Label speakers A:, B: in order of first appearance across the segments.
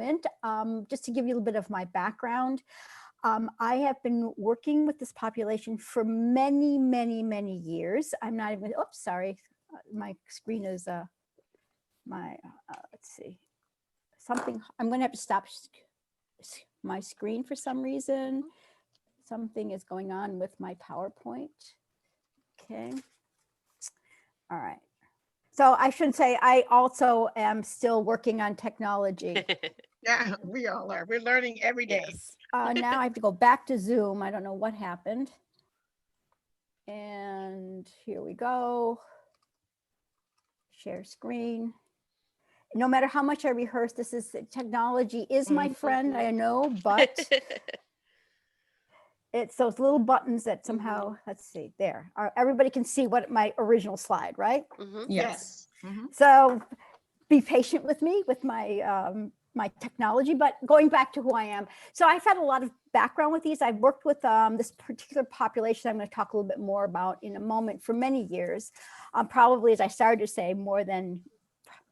A: Just to give you a little bit of my background, I have been working with this population for many, many, many years. I'm not even, oops, sorry, my screen is, let's see, something, I'm gonna have to stop my screen for some reason. Something is going on with my PowerPoint. Okay, all right. So I shouldn't say, I also am still working on technology.
B: Yeah, we all are. We're learning every day.
C: Yes.
A: Now I have to go back to Zoom. I don't know what happened. And here we go. Share screen. No matter how much I rehearse, technology is my friend, I know, but it's those little buttons that somehow, let's see, there. Everybody can see what my original slide, right?
B: Yes.
A: So be patient with me with my my technology, but going back to who I am. So I've had a lot of background with these. I've worked with this particular population I'm going to talk a little bit more about in a moment for many years. Probably, as I started to say, more than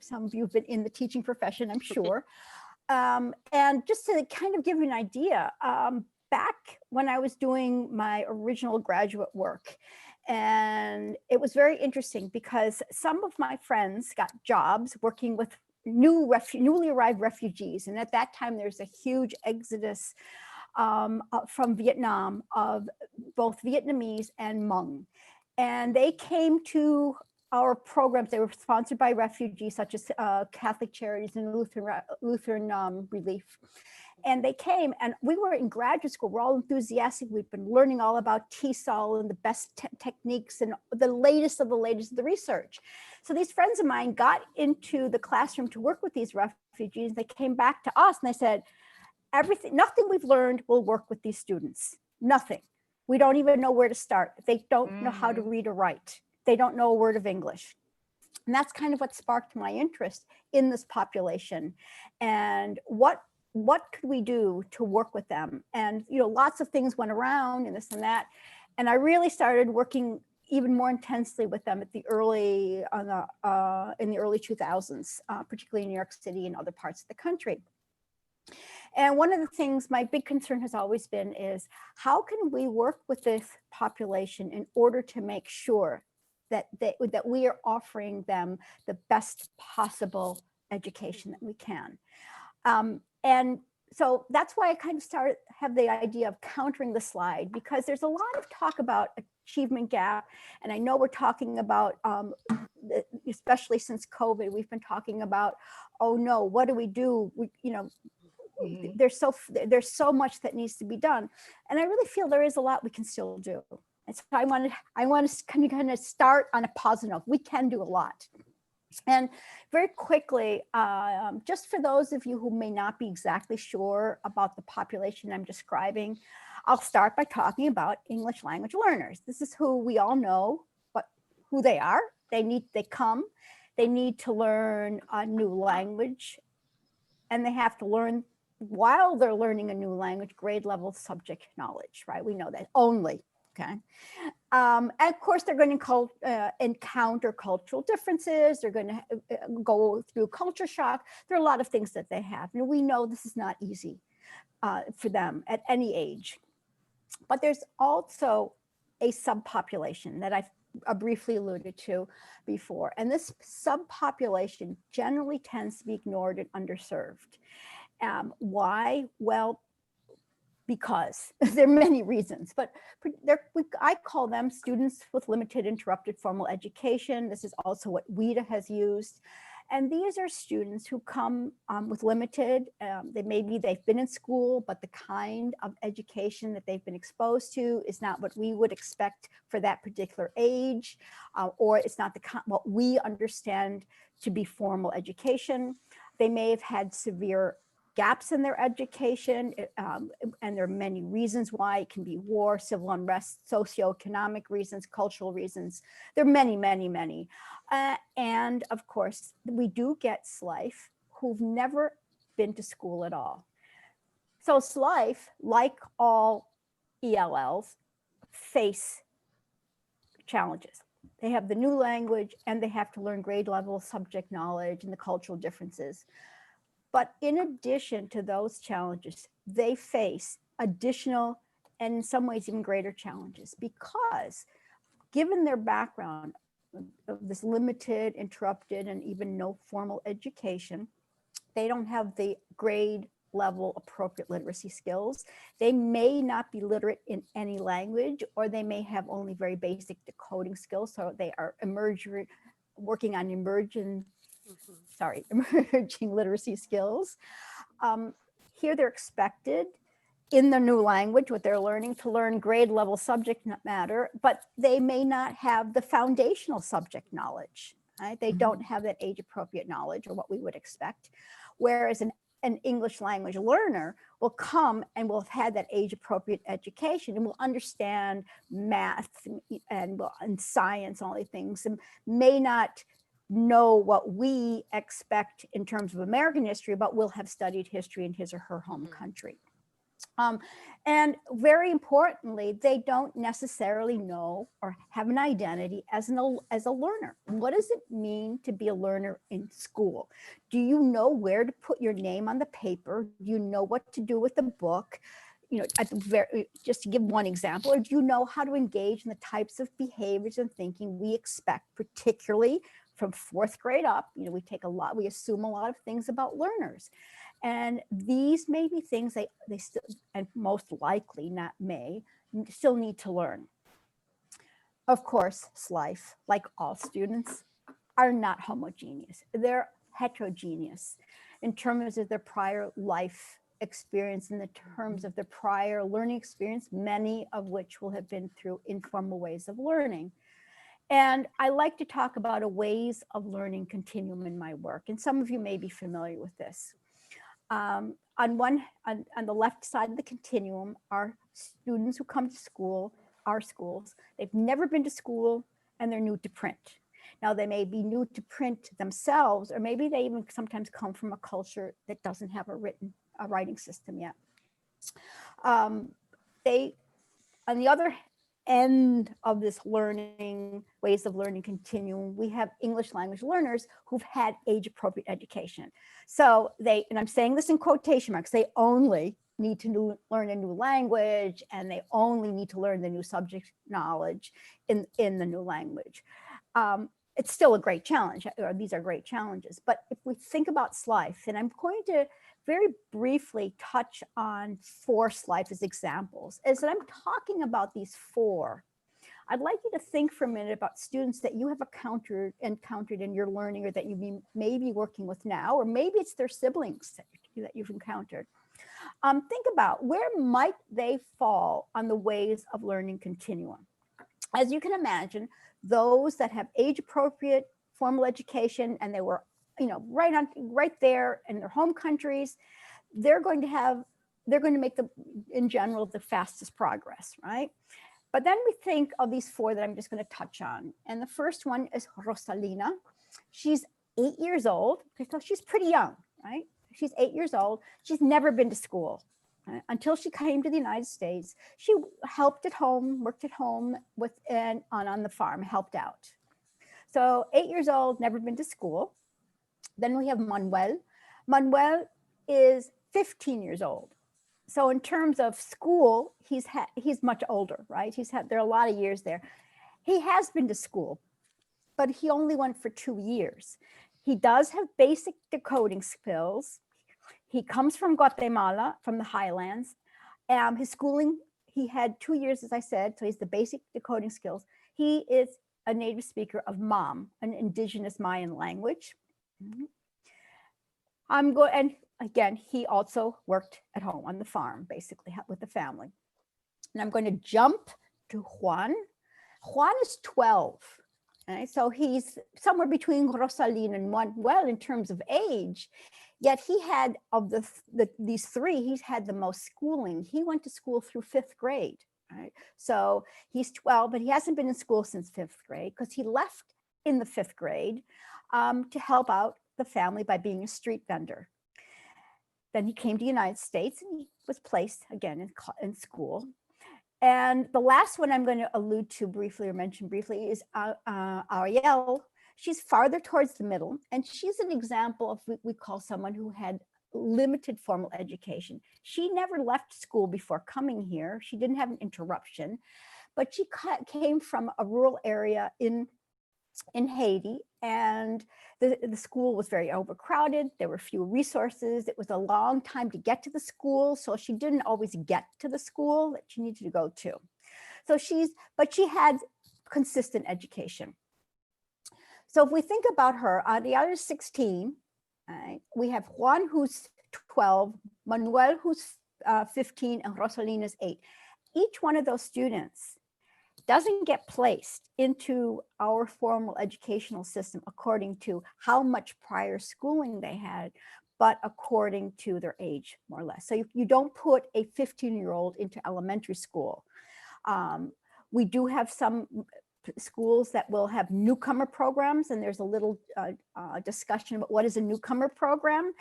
A: some of you have been in the teaching profession, I'm sure. And just to kind of give you an idea, back when I was doing my original graduate work, and it was very interesting because some of my friends got jobs working with newly arrived refugees. And at that time, there's a huge exodus from Vietnam of both Vietnamese and Hmong. And they came to our programs. They were sponsored by refugees such as Catholic Charities and Lutheran Relief. And they came, and we were in graduate school. We're all enthusiastic. We've been learning all about TESOL and the best techniques and the latest of the research. So these friends of mine got into the classroom to work with these refugees. They came back to us and they said, nothing we've learned will work with these students. Nothing. We don't even know where to start. They don't know how to read or write. They don't know a word of English. And that's kind of what sparked my interest in this population. And what could we do to work with them? And, you know, lots of things went around and this and that. And I really started working even more intensely with them at the early, in the early 2000s, particularly in New York City and other parts of the country. And one of the things my big concern has always been is how can we work with this population in order to make sure that we are offering them the best possible education that we can. And so that's why I kind of have the idea of countering the slide, because there's a lot of talk about achievement gap. And I know we're talking about, especially since COVID, we've been talking about, oh no, what do we do? There's so much that needs to be done. And I really feel there is a lot we can still do. And so I want to kind of start on a positive note. We can do a lot. And very quickly, just for those of you who may not be exactly sure about the population I'm describing, I'll start by talking about English language learners. This is who we all know, but who they are. They need to learn a new language, and they have to learn, while they're learning a new language, grade level subject knowledge, right? We know that only. Okay. And of course, they're going to encounter cultural differences. They're going to go through culture shock. There are a lot of things that they have. And we know this is not easy for them at any age. But there's also a subpopulation that I've briefly alluded to before. And this subpopulation generally tends to be ignored and underserved. Why? Well, because there are many reasons, but I call them students with limited interrupted formal education. This is also what WIDA has used. And these are students who come with limited, they've been in school, but the kind of education that they've been exposed to is not what we would expect for that particular age, or it's not what we understand to be formal education. They may have had severe gaps in their education, and there are many reasons why. It can be war, civil unrest, socioeconomic reasons, cultural reasons. There are many, many, many. And of course, we do get SLIFE who've never been to school at all. So SLIFE, like all ELLs, face challenges. They have the new language and they have to learn grade level subject knowledge and the cultural differences. But in addition to those challenges, they face additional and in some ways even greater challenges, because given their background of this limited, interrupted, and even no formal education, they don't have the grade level appropriate literacy skills. They may not be literate in any language, or they may have only very basic decoding skills. So they are working on emerging literacy skills. Here they're expected in the new language, what they're learning, to learn grade level subject matter, but they may not have the foundational subject knowledge. Right? They don't have that age appropriate knowledge, or what we would expect. Whereas an English language learner will come and will have had that age appropriate education and will understand math and science, all these things, and may not know what we expect in terms of American history, but will have studied history in his or her home country. And very importantly, they don't necessarily know or have an identity as a learner. What does it mean to be a learner in school? Do you know where to put your name on the paper? Do you know what to do with the book? You know, just to give one example, or do you know how to engage in the types of behaviors and thinking we expect, particularly from 4th grade up? You know, we assume a lot of things about learners. And these may be things they still, and most likely not may, still need to learn. Of course, SLIFE, like all students, are not homogeneous. They're heterogeneous in terms of their prior life experience, in the terms of their prior learning experience, many of which will have been through informal ways of learning. And I like to talk about a ways of learning continuum in my work. And some of you may be familiar with this. On the left side of the continuum are students who come to school, our schools. They've never been to school and they're new to print. Now they may be new to print themselves, or maybe they even sometimes come from a culture that doesn't have a writing system yet. On the other end of this ways of learning continuum, we have English language learners who've had age appropriate education. So and I'm saying this in quotation marks, they only need to learn a new language, and they only need to learn the new subject knowledge in the new language. It's still a great challenge, or these are great challenges. But if we think about SLIFE, and I'm going to very briefly touch on 4 SLIFE as examples, is that I'm talking about these 4. I'd like you to think for a minute about students that you have encountered in your learning, or that you may be working with now, or maybe it's their siblings that you've encountered. Think about where might they fall on the ways of learning continuum. As you can imagine, those that have age appropriate formal education and they were right there in their home countries, they're going to make in general the fastest progress, right? But then we think of these 4 that I'm just going to touch on. And the first one is Rosalina. She's 8 years old, so she's pretty young, right? She's 8 years old. She's never been to school. Until she came to the United States. She helped at home, worked at home on the farm, helped out. So 8 years old, never been to school. Then we have Manuel. Manuel is 15 years old. So in terms of school, he's much older, right? There are a lot of years there. He has been to school, but he only went for 2 years. He does have basic decoding skills. He comes from Guatemala, from the highlands. His schooling, he had 2 years, as I said, so he's the basic decoding skills. He is a native speaker of Mam, an indigenous Mayan language. And again, he also worked at home on the farm, basically with the family. And I'm going to jump to Juan. Juan is 12. Right? So he's somewhere between Rosalina and Manuel in terms of age. Yet he had, of these 3, he's had the most schooling. He went to school through 5th grade. Right? So he's 12, but he hasn't been in school since 5th grade because he left in the 5th grade to help out the family by being a street vendor. Then he came to the United States and he was placed again in school. And the last one I'm going to allude to briefly or mention briefly is Ariel. She's farther towards the middle, and she's an example of what we call someone who had limited formal education. She never left school before coming here. She didn't have an interruption, but she came from a rural area in Haiti, and the school was very overcrowded. There were few resources. It was a long time to get to the school, so she didn't always get to the school that she needed to go to. So but she had consistent education. So if we think about her, Andrea is 16. Right? We have Juan, who's 12, Manuel, who's 15, and Rosalina is 8. Each one of those students doesn't get placed into our formal educational system according to how much prior schooling they had, but according to their age, more or less. So you don't put a 15-year-old into elementary school. We do have some schools that will have newcomer programs, and there's a little discussion about what is a newcomer program.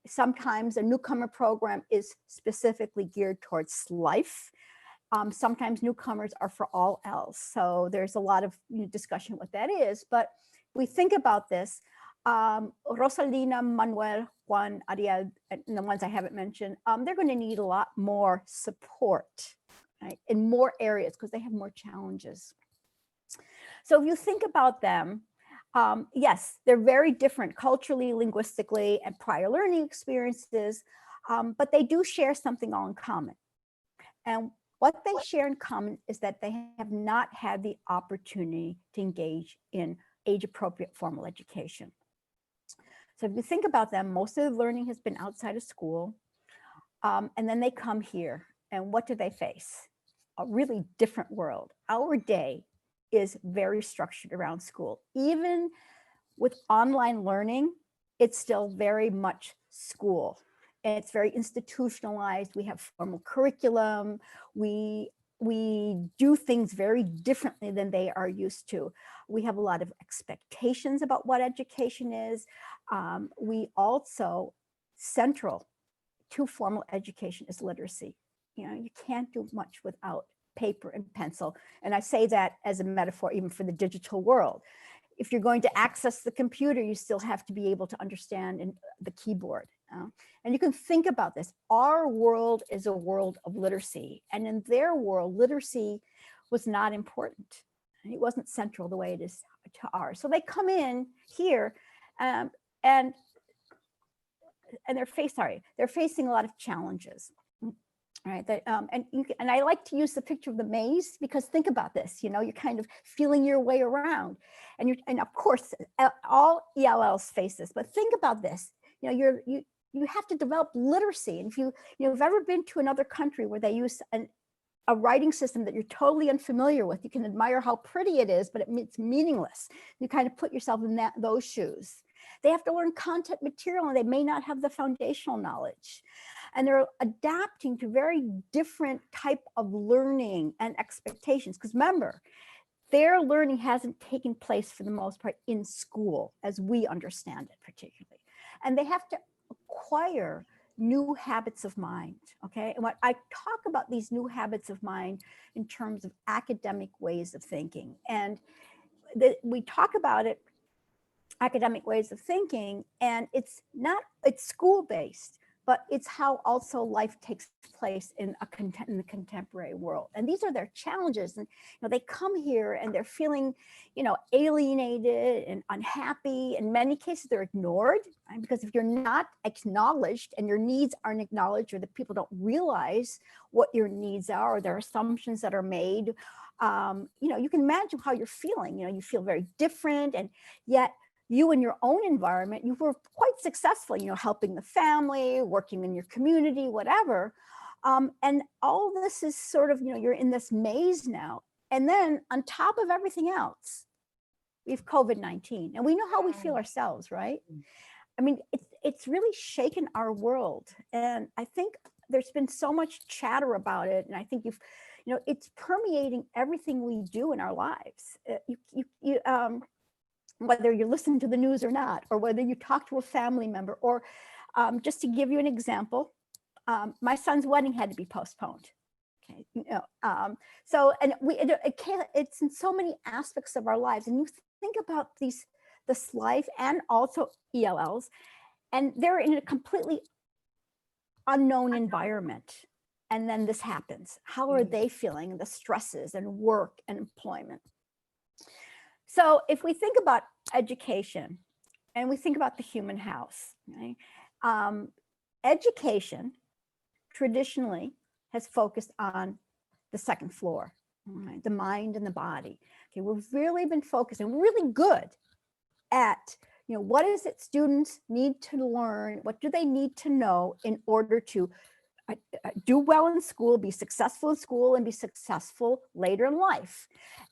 A: Sometimes a newcomer program is specifically geared towards SLIFE. Sometimes newcomers are for all else. So there's a lot of discussion what that is, but we think about this. Rosalina, Manuel, Juan, Ariel, and the ones I haven't mentioned, they're going to need a lot more support, right, in more areas because they have more challenges. So if you think about them, yes, they're very different culturally, linguistically, and prior learning experiences, but they do share something all in common. And what they share in common is that they have not had the opportunity to engage in age-appropriate formal education. So if you think about them, most of the learning has been outside of school, and then they come here, and what do they face? A really different world. Our day is very structured around school. Even with online learning, it's still very much school. And it's very institutionalized. We have formal curriculum. We do things very differently than they are used to. We have a lot of expectations about what education is. We also, central to formal education is literacy. You can't do much without paper and pencil. And I say that as a metaphor even for the digital world. If you're going to access the computer, you still have to be able to understand the keyboard. And you can think about this. Our world is a world of literacy. And in their world, literacy was not important. It wasn't central the way it is to ours. So they come in here and they're facing a lot of challenges. Right, and I like to use the picture of the maze because think about this. You're kind of feeling your way around, and of course all ELLs face this. But think about this. You have to develop literacy, and if you've ever been to another country where they use a writing system that you're totally unfamiliar with, you can admire how pretty it is, but it's meaningless. You kind of put yourself in those shoes. They have to learn content material, and they may not have the foundational knowledge. And they're adapting to very different type of learning and expectations. Because remember, their learning hasn't taken place for the most part in school as we understand it particularly. And they have to acquire new habits of mind, okay? And what I talk about these new habits of mind in terms of academic ways of thinking. And we talk about it, academic ways of thinking, and it's school-based, but it's how also life takes place in the contemporary world. And these are their challenges. And they come here and they're feeling, alienated and unhappy. In many cases, they're ignored, right? Because if you're not acknowledged and your needs aren't acknowledged, or the people don't realize what your needs are, or there are assumptions that are made, you can imagine how you're feeling. You feel very different, and yet you in your own environment, you were quite successful, helping the family, working in your community, whatever. And all this is sort of, you're in this maze now. And then on top of everything else, we have COVID-19, and we know how we feel ourselves, right? I mean, it's really shaken our world. And I think there's been so much chatter about it. And I think it's permeating everything we do in our lives. Whether you listen to the news or not, or whether you talk to a family member, or just to give you an example, my son's wedding had to be postponed. Okay, it's in so many aspects of our lives, and you think about the SLIFE and also ELLs, and they're in a completely unknown environment. And then this happens. How are they feeling? The stresses and work and employment. So if we think about education and we think about the human house, right? Education traditionally has focused on the second floor, right? The mind and the body. Okay, we've really been focusing, we're really good at, what is it students need to learn? What do they need to know in order to do well in school, be successful in school, and be successful later in life?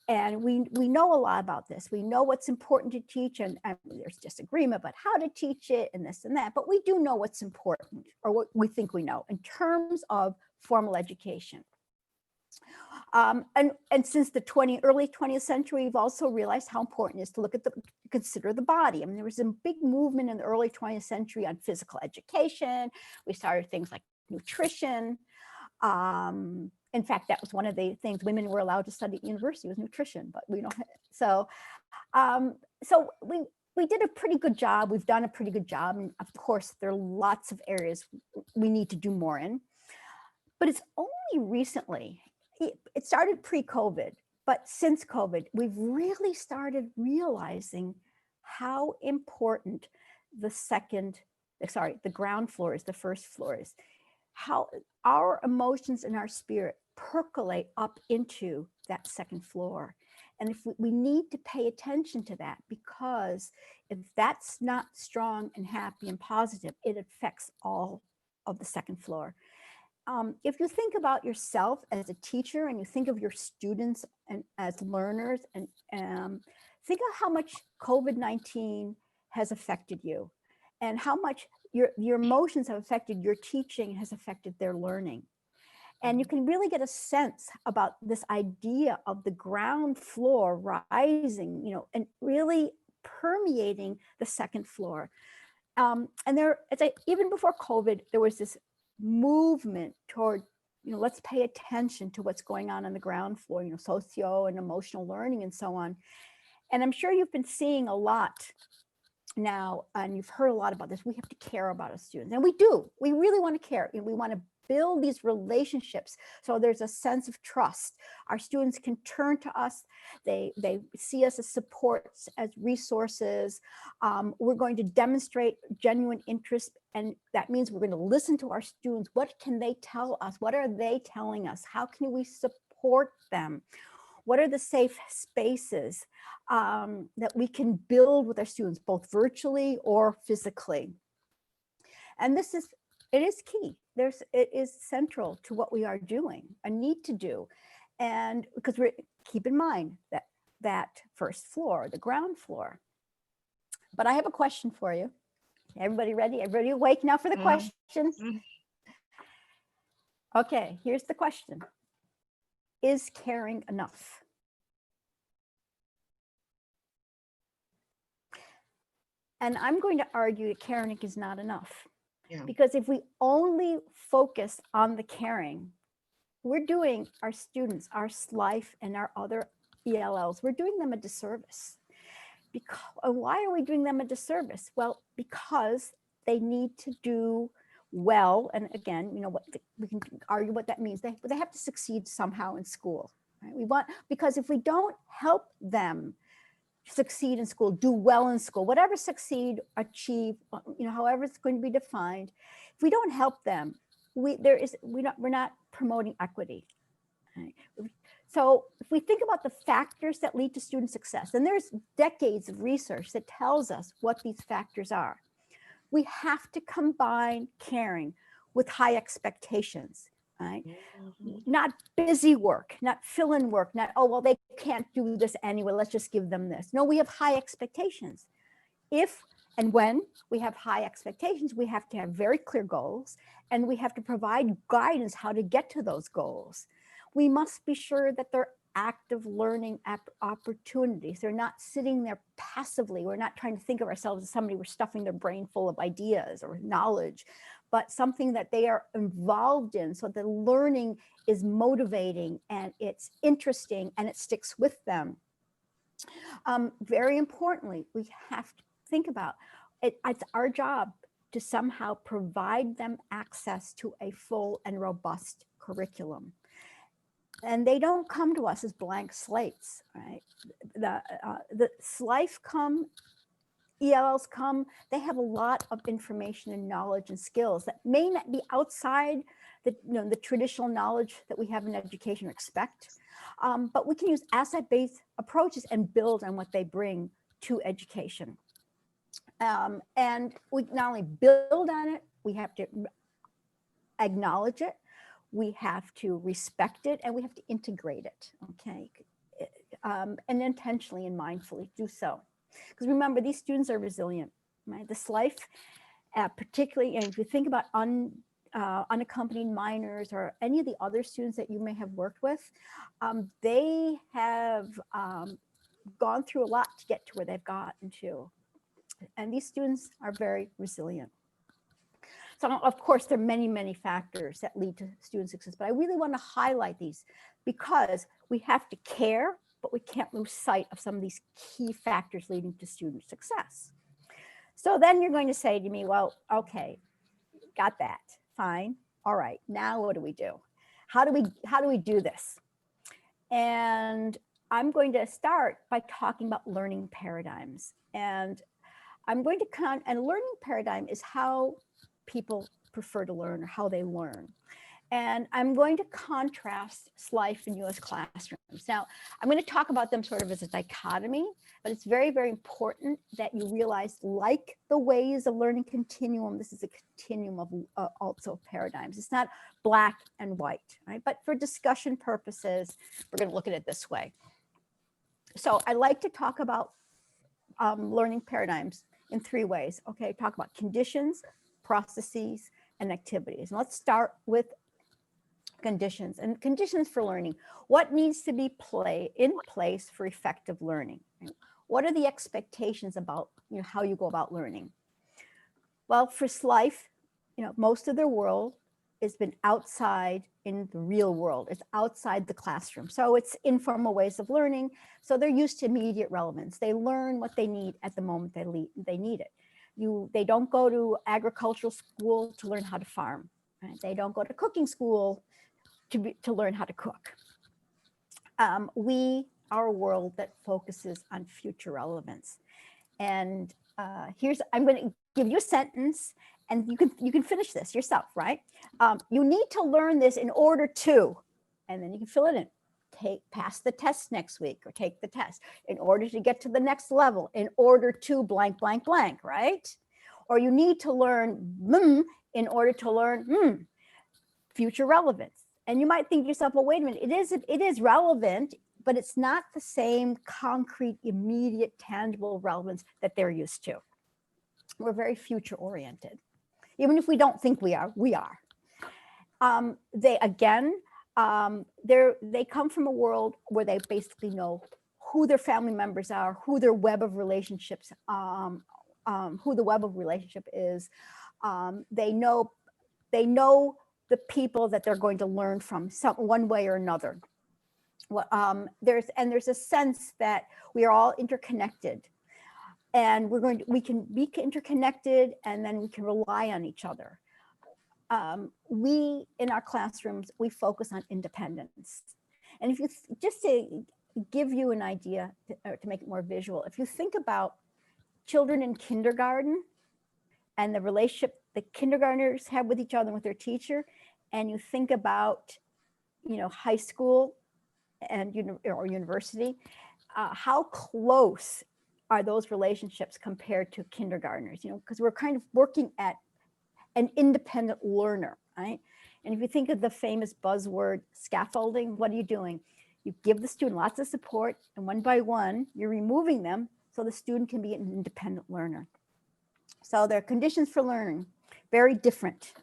A: And we know a lot about this. We know what's important to teach, and there's disagreement about how to teach it and this and that, but we do know what's important, or what we think we know in terms of formal education. And since the early 20th century, we've also realized how important it is to look at consider the body. I mean, there was a big movement in the early 20th century on physical education. We started things like nutrition. In fact, that was one of the things women were allowed to study at university, was nutrition, but we don't. So we did a pretty good job. We've done a pretty good job. And of course, there are lots of areas we need to do more in. But it's only recently, it started pre-COVID, but since COVID, we've really started realizing how important the ground floor is, the first floor is, how our emotions and our spirit percolate up into that second floor. And if we need to pay attention to that, because if that's not strong and happy and positive, it affects all of the second floor. If you think about yourself as a teacher and you think of your students and as learners, and think of how much COVID-19 has affected you, and how much your emotions have affected your teaching, has affected their learning. And you can really get a sense about this idea of the ground floor rising, and really permeating the second floor. And even before COVID, there was this movement toward, let's pay attention to what's going on the ground floor, socio and emotional learning and so on. And I'm sure you've been seeing a lot now, and you've heard a lot about this. We have to care about our students, and we do. We really want to care. We want to build these relationships so there's a sense of trust. Our students can turn to us. They see us as supports, as resources. We're going to demonstrate genuine interest, and that means we're going to listen to our students. What can they tell us? What are they telling us? How can we support them? What are the safe spaces that we can build with our students, both virtually or physically? And it is key. It is central to what we are doing, a need to do. And because keep in mind that first floor, the ground floor. But I have a question for you. Everybody ready? Everybody awake now for the questions? Okay, here's the question. Is caring enough? And I'm going to argue that caring is not enough. Yeah. Because if we only focus on the caring, we're doing our students, our SLIFE and our other ELLs, we're doing them a disservice. Why are we doing them a disservice? Well, because they need to do well. And again, we can argue what that means. They have to succeed somehow in school. Right? Because if we don't help them succeed in school, do well in school, whatever succeed, achieve, however it's going to be defined, if we don't help them, we're not promoting equity. Right? So if we think about the factors that lead to student success, and there's decades of research that tells us what these factors are, we have to combine caring with high expectations. Right? Not busy work, not fill-in work, not, oh, well, they can't do this anyway, let's just give them this. No, we have high expectations. If and when we have high expectations, we have to have very clear goals, and we have to provide guidance how to get to those goals. We must be sure that they're active learning opportunities. They're not sitting there passively. We're not trying to think of ourselves as somebody we're stuffing their brain full of ideas or knowledge, but something that they are involved in, so the learning is motivating and it's interesting and it sticks with them. Very importantly, we have to think about it's our job to somehow provide them access to a full and robust curriculum. And they don't come to us as blank slates, right? The SLIFE come, ELLs come, they have a lot of information and knowledge and skills that may not be outside the traditional knowledge that we have in education or expect. But we can use asset-based approaches and build on what they bring to education. And we not only build on it, we have to acknowledge it, we have to respect it, and we have to integrate it, okay? And intentionally and mindfully do so. Because remember, these students are resilient, right? This life, particularly, and if you think about unaccompanied minors or any of the other students that you may have worked with, they have gone through a lot to get to where they've gotten to. And these students are very resilient. So of course, there are many, many factors that lead to student success, but I really want to highlight these because we have to care, but we can't lose sight of some of these key factors leading to student success. So then you're going to say to me, well, okay, got that, fine. All right, now what do we do? How do we do this? And I'm going to start by talking about learning paradigms. And I'm going to and a learning paradigm is how people prefer to learn or how they learn. And I'm going to contrast SLIFE and US classrooms. Now, I'm going to talk about them sort of as a dichotomy, but it's very, very important that you realize, like the ways of learning continuum, this is a continuum of also paradigms. It's not black and white, right? But for discussion purposes, we're going to look at it this way. So I like to talk about learning paradigms in three ways. Okay, talk about conditions, processes, and activities. And let's start with conditions and conditions for learning. What needs to be in place for effective learning? What are the expectations about how you go about learning? Well, for SLIFE, most of their world has been outside in the real world. It's outside the classroom. So it's informal ways of learning. So they're used to immediate relevance. They learn what they need at the moment they need it. They don't go to agricultural school to learn how to farm. Right? They don't go to cooking school to learn how to cook. We are a world that focuses on future relevance. And I'm going to give you a sentence, and you can finish this yourself, right? You need to learn this in order to, and then you can fill it in. Pass the test next week, or take the test in order to get to the next level, in order to blank, blank, blank, right? Or you need to learn in order to learn future relevance. And you might think to yourself, well, wait a minute, it is relevant, but it's not the same concrete, immediate, tangible relevance that they're used to. We're very future oriented. Even if we don't think we are, we are. They come from a world where they basically know who their family members are, who their web of relationships, who the web of relationship is. They know the people that they're going to learn from one way or another. There's a sense that we are all interconnected, and we can be interconnected, and then we can rely on each other. We in our classrooms, we focus on independence. And if you just to give you an idea to make it more visual, if you think about children in kindergarten and the relationship the kindergartners have with each other and with their teacher, and you think about high school and or university, how close are those relationships compared to kindergartners? Because we're kind of working at an independent learner, right? And if you think of the famous buzzword scaffolding, what are you doing? You give the student lots of support, and one by one, you're removing them so the student can be an independent learner. So there are conditions for learning, very different.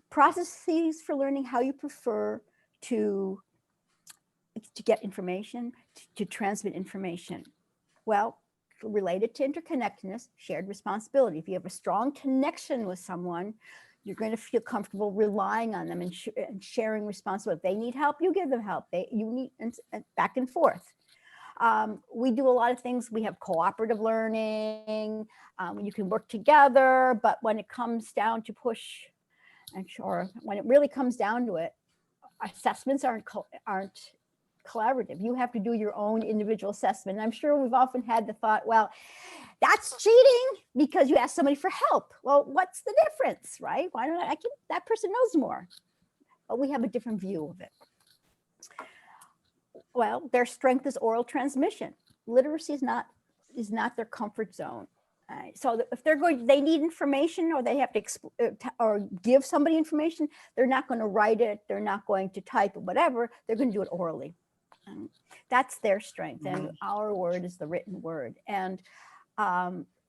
A: Processes for learning, how you prefer to get information, to transmit information. Well, related to interconnectedness, shared responsibility. If you have a strong connection with someone, you're going to feel comfortable relying on them and sharing responsibility. If they need help, you give them help. You need back and forth. We do a lot of things. We have cooperative learning. You can work together, but when it comes down to push, and sure, when it really comes down to it, assessments aren't collaborative. You have to do your own individual assessment. And I'm sure we've often had the thought, well, that's cheating because you asked somebody for help. Well, what's the difference, right? Why don't that person knows more, but we have a different view of it. Well, their strength is oral transmission. Literacy is not their comfort zone. So if they need information, or they have to or give somebody information, they're not going to write it, they're not going to type it, whatever, they're going to do it orally. That's their strength, and our word is the written word. And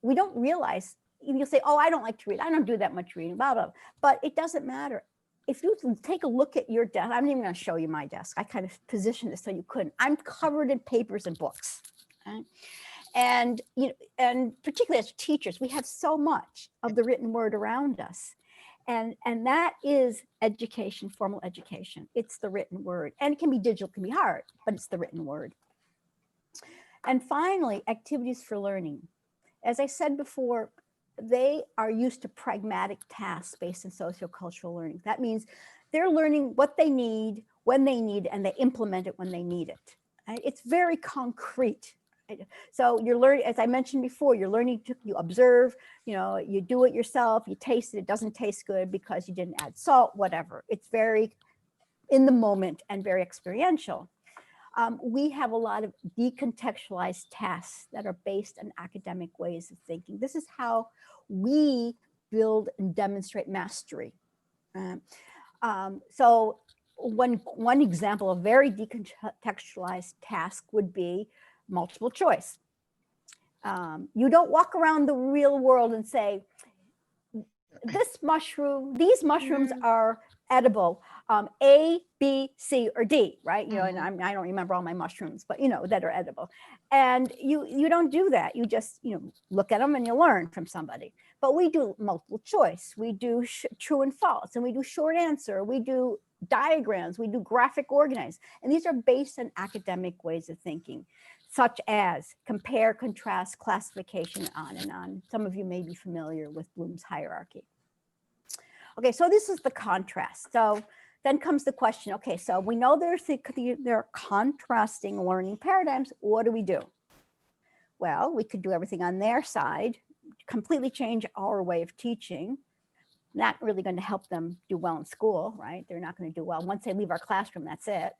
A: we don't realize, you'll say, oh, I don't like to read, I don't do that much reading, blah, blah, but it doesn't matter. If you take a look at your desk, I'm not even going to show you my desk. I kind of positioned it so you couldn't. I'm covered in papers and books. Okay? And particularly as teachers, we have so much of the written word around us. And that is education, formal education. It's the written word. And it can be digital, it can be hard, but it's the written word. And finally, activities for learning. As I said before, they are used to pragmatic tasks based on sociocultural learning. That means they're learning what they need, when they need it, and they implement it when they need it. It's very concrete. So you're learning, as I mentioned before, you're learning to, you observe, you do it yourself, you taste it, it doesn't taste good because you didn't add salt, whatever. It's very in the moment and very experiential. We have a lot of decontextualized tasks that are based on academic ways of thinking. This is how we build and demonstrate mastery. So one example of very decontextualized task would be multiple choice. You don't walk around the real world and say, these mushrooms are edible, A, B, C, or D, right? And I don't remember all my mushrooms, but that are edible. And you don't do that. You just, look at them and you learn from somebody. But we do multiple choice. We do true and false, and we do short answer. We do diagrams. We do graphic organize. And these are based on academic ways of thinking, such as compare, contrast, classification, on and on. Some of you may be familiar with Bloom's hierarchy. Okay, so this is the contrast. So then comes the question, okay, so we know there are contrasting learning paradigms. What do we do? Well, we could do everything on their side, completely change our way of teaching. Not really going to help them do well in school, right? They're not going to do well. Once they leave our classroom, that's it.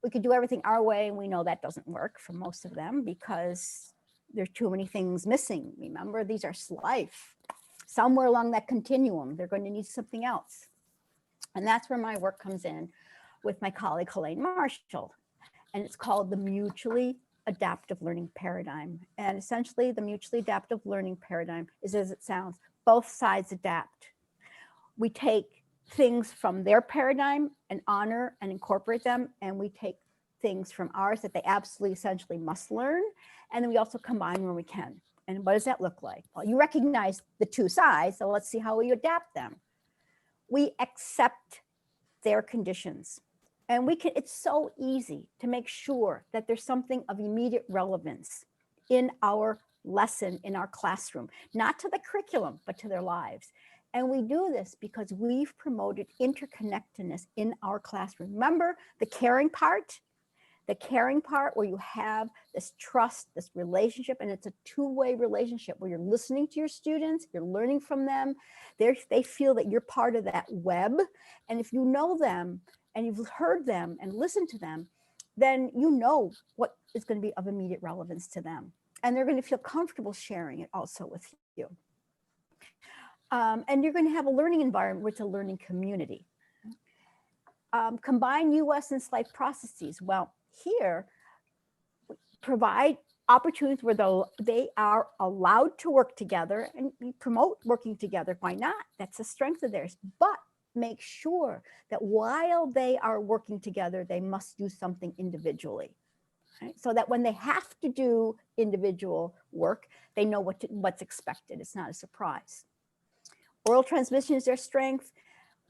A: We could do everything our way, and we know that doesn't work for most of them because there's too many things missing. Remember, these are SLIFE. Somewhere along that continuum, they're going to need something else. And that's where my work comes in with my colleague, Helene Marshall. And it's called the mutually adaptive learning paradigm. And essentially, the mutually adaptive learning paradigm is, as it sounds, both sides adapt. We take things from their paradigm and honor and incorporate them, and we take things from ours that they absolutely essentially must learn, and then we also combine where we can. And what does that look like? Well, you recognize the two sides, so let's see how we adapt them. We accept their conditions, and it's so easy to make sure that there's something of immediate relevance in our lesson, in our classroom, not to the curriculum, but to their lives. And we do this because we've promoted interconnectedness in our classroom. Remember the caring part? The caring part where you have this trust, this relationship, and it's a two-way relationship where you're listening to your students, you're learning from them. They feel that you're part of that web. And if you know them and you've heard them and listened to them, then you know what is going to be of immediate relevance to them. And they're going to feel comfortable sharing it also with you. And you're going to have a learning environment where it's a learning community. Combine US and SLIFE processes. Well, here, provide opportunities where they are allowed to work together, and we promote working together. Why not? That's a strength of theirs. But make sure that while they are working together, they must do something individually. Right? So that when they have to do individual work, they know what's expected. It's not a surprise. Oral transmission is their strength.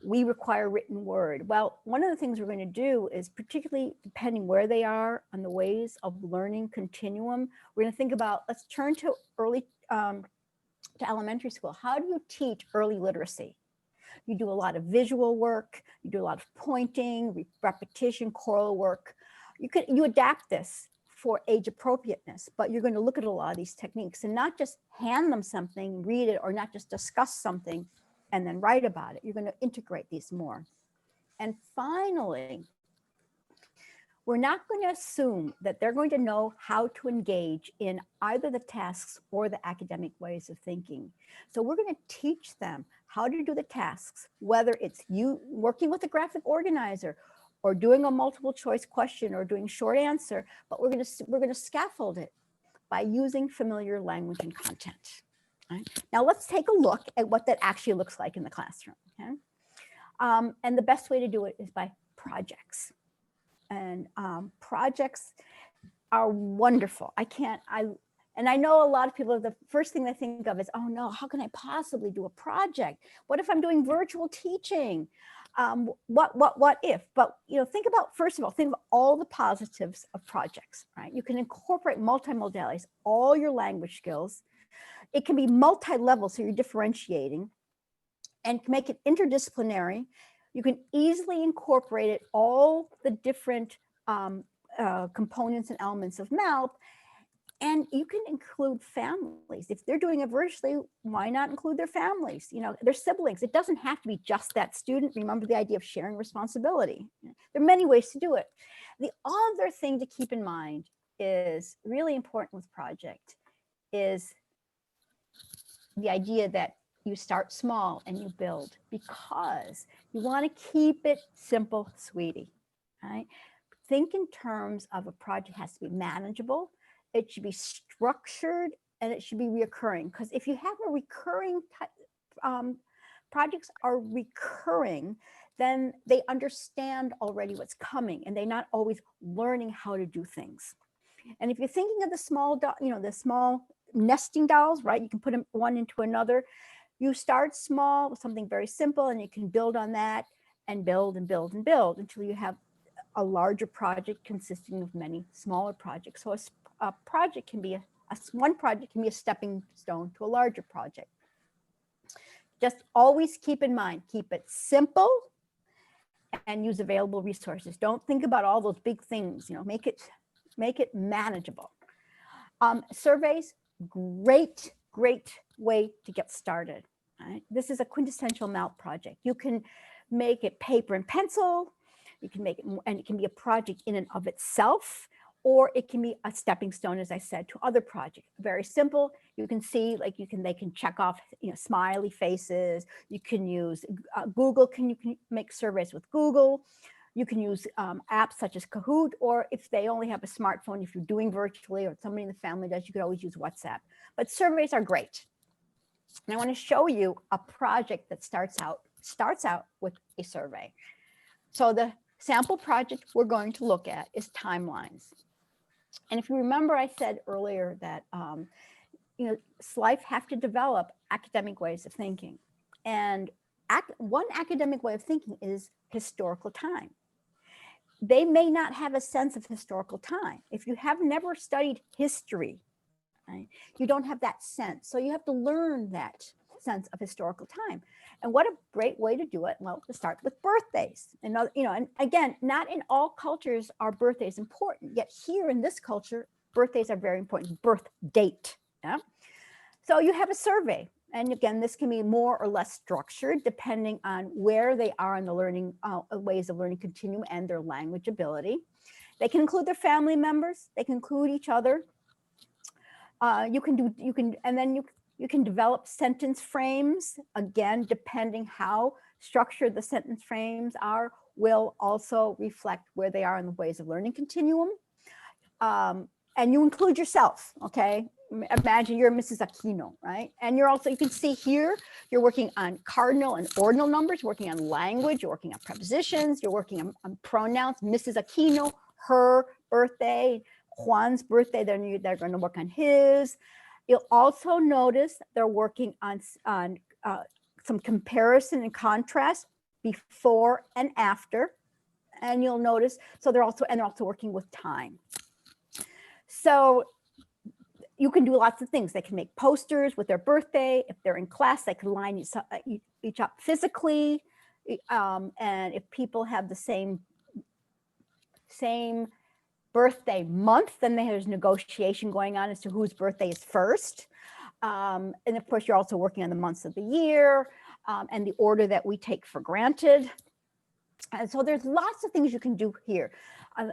A: we require written word. Well, one of the things we're going to do is, particularly depending where they are on the ways of learning continuum, we're going to think about, let's turn to to elementary school. How do you teach early literacy? You do a lot of visual work, you do a lot of pointing, repetition, choral work. You adapt this for age appropriateness, but you're going to look at a lot of these techniques and not just hand them something, read it, or not just discuss something and then write about it. You're going to integrate these more. And finally, we're not going to assume that they're going to know how to engage in either the tasks or the academic ways of thinking. So we're going to teach them how to do the tasks, whether it's you working with a graphic organizer or doing a multiple choice question or doing short answer, but we're going to scaffold it by using familiar language and content. Right? Now let's take a look at what that actually looks like in the classroom. Okay? And the best way to do it is by projects. And projects are wonderful. And I know a lot of people, the first thing they think of is, oh no, how can I possibly do a project? What if I'm doing virtual teaching? What if? But think about, first of all, think of all the positives of projects, right? You can incorporate multimodalities, all your language skills. It can be multi-level, so you're differentiating, and make it interdisciplinary. You can easily incorporate it, all the different components and elements of MALP, and you can include families. If they're doing it virtually, why not include their families, their siblings? It doesn't have to be just that student. Remember the idea of sharing responsibility. There are many ways to do it. The other thing to keep in mind is really important with project is the idea that you start small and you build, because you want to keep it simple, sweetie. Right? Think in terms of a project has to be manageable, it should be structured, and it should be reoccurring. Because if you have a recurring projects are recurring, then they understand already what's coming, and they're not always learning how to do things. And if you're thinking of the small, the small nesting dolls, right? You can put them one into another. You start small with something very simple, and you can build on that and build and build and build until you have a larger project consisting of many smaller projects. So a project can be one project can be a stepping stone to a larger project. Just always keep in mind, keep it simple and use available resources. Don't think about all those big things, make it manageable. Surveys, great way to get started. Right? This is a quintessential MALP project. You can make it paper and pencil, you can make it, and it can be a project in and of itself, or it can be a stepping stone, as I said, to other projects. Very simple. You can see, they can check off, smiley faces. You can use Google. You can make surveys with Google. You can use apps such as Kahoot, or if they only have a smartphone, if you're doing virtually, or somebody in the family does, you could always use WhatsApp. But surveys are great. And I want to show you a project that starts out with a survey. So the sample project we're going to look at is timelines. And if you remember, I said earlier that SLIFE have to develop academic ways of thinking. And one academic way of thinking is historical time. They may not have a sense of historical time. If you have never studied history, right, you don't have that sense. So you have to learn that sense of historical time. And what a great way to do it, well, to start with birthdays. And again, not in all cultures are birthdays important, yet here in this culture, birthdays are very important, birth date. Yeah? So you have a survey. And again, this can be more or less structured depending on where they are in the learning ways of learning continuum and their language ability. They can include their family members. They can include each other. You can develop sentence frames. Again, depending how structured the sentence frames are, will also reflect where they are in the ways of learning continuum. And you include yourself, okay? Imagine you're Mrs. Aquino, right? And you can see here, you're working on cardinal and ordinal numbers, working on language, you're working on prepositions, you're working on pronouns. Mrs. Aquino, her birthday, Juan's birthday, they're going to work on his. You'll also notice they're working on some comparison and contrast before and after. And you'll notice, so they're also working with time. So you can do lots of things. They can make posters with their birthday. If they're in class, they can line each up physically. And if people have the same birthday month, then there's negotiation going on as to whose birthday is first. And of course, you're also working on the months of the year and the order that we take for granted. And so there's lots of things you can do here.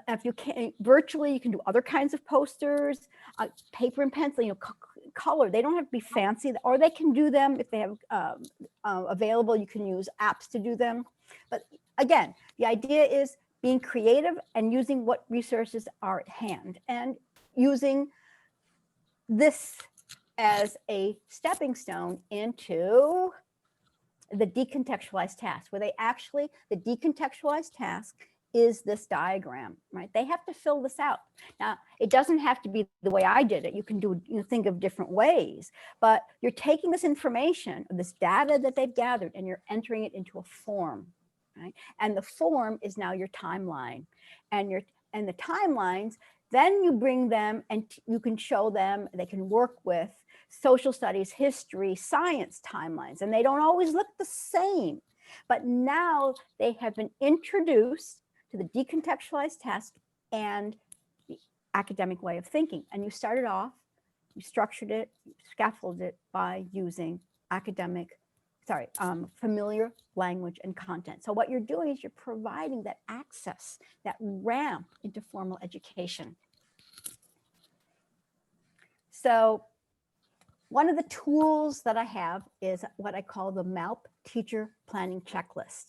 A: If you can virtually, you can do other kinds of posters, paper and pencil, color. They don't have to be fancy, or they can do them if they have available. You can use apps to do them. But again, the idea is being creative and using what resources are at hand, and using this as a stepping stone into the decontextualized task, where the decontextualized task is this diagram, right? They have to fill this out. Now, it doesn't have to be the way I did it. You can think of different ways, but you're taking this information, this data that they've gathered, and you're entering it into a form, right? And the form is now your timeline, and the timelines, then you bring them and you can show them, they can work with social studies, history, science timelines, and they don't always look the same, but now they have been introduced to the decontextualized task and the academic way of thinking. And you started off, you structured it, you scaffolded it by using familiar language and content. So what you're doing is you're providing that access, that ramp into formal education. So one of the tools that I have is what I call the MALP Teacher Planning Checklist.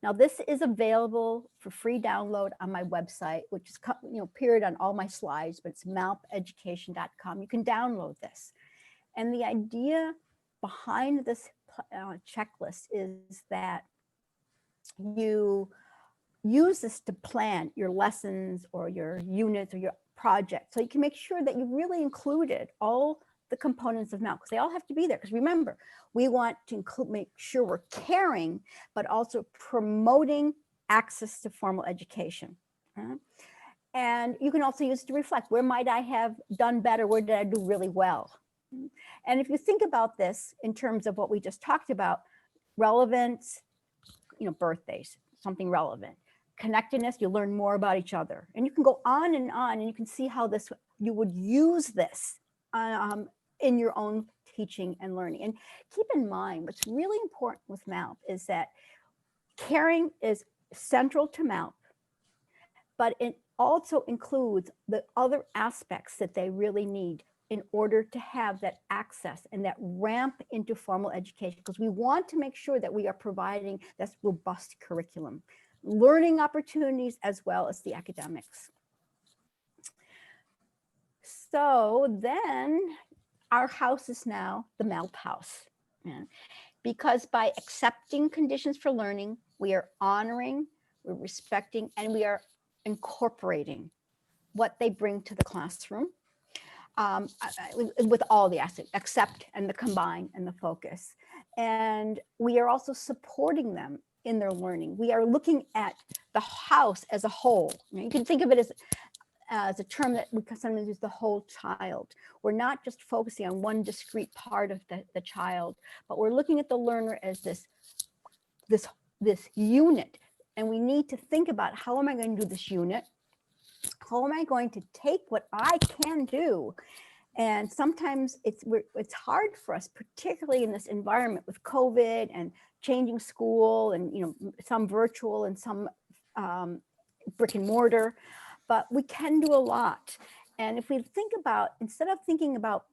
A: Now, this is available for free download on my website, which is appeared on all my slides, but it's malpeducation.com. You can download this. And the idea behind this checklist is that you use this to plan your lessons or your units or your projects. So you can make sure that you really included all the components of MALP, because they all have to be there. Because remember, we want to make sure we're caring, but also promoting access to formal education. And you can also use it to reflect, where might I have done better? Where did I do really well? And if you think about this in terms of what we just talked about, relevance, birthdays, something relevant. Connectedness, you learn more about each other. And you can go on, and you can see how you would use this in your own teaching and learning. And keep in mind, what's really important with MALP is that caring is central to MALP, but it also includes the other aspects that they really need in order to have that access and that ramp into formal education, because we want to make sure that we are providing this robust curriculum, learning opportunities as well as the academics. So then our house is now the MALP house, because by accepting conditions for learning, we are honoring, we're respecting, and we are incorporating what they bring to the classroom with all the aspects, accept and the combine and the focus. And we are also supporting them in their learning. We are looking at the house as a whole. You can think of it as a term that we can sometimes use, the whole child. We're not just focusing on one discrete part of the child, but we're looking at the learner as this unit. And we need to think about, how am I going to do this unit? How am I going to take what I can do? And sometimes it's hard for us, particularly in this environment with COVID and changing school, and some virtual and some brick and mortar, but we can do a lot. And if we think about, instead of thinking about